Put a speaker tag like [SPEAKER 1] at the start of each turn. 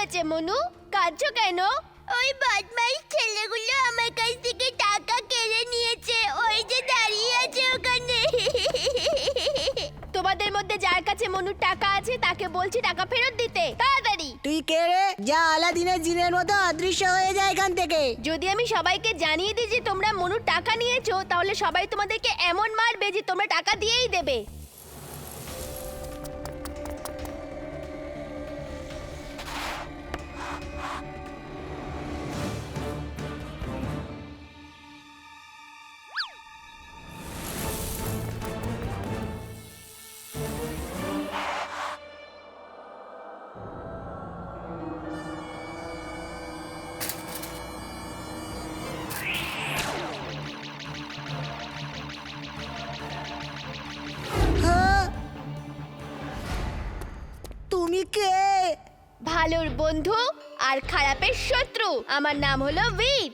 [SPEAKER 1] হয়েছে মনু? কাঁদছো কেন?
[SPEAKER 2] ওই বদমাইশ ছেলেগুলো আমার কাছ থেকে টাকা কেড়ে নিয়েছে, ওই যে দাঁড়িয়ে আছে ওখানে।
[SPEAKER 1] তোমাদের মধ্যে যার কাছে মনুর টাকা আছে তাকে বলছি টাকা ফেরত দিতে, তাড়াতাড়ি।
[SPEAKER 3] তুই কে রে? যা আলাদিনের জিনের মতো অদৃশ্য হয়ে যায় এখান থেকে।
[SPEAKER 1] যদি আমি সবাইকে জানিয়ে দিই যে তোমরা মনুর টাকা নিয়েছো, তাহলে সবাই তোমাদেরকে এমন মারবে যে তোমরা টাকা দিয়েই দেবে।
[SPEAKER 3] হ্যাঁ? তুমি কে?
[SPEAKER 1] ভালোর বন্ধু আর খারাপের শত্রু। আমার নাম হলো বীর।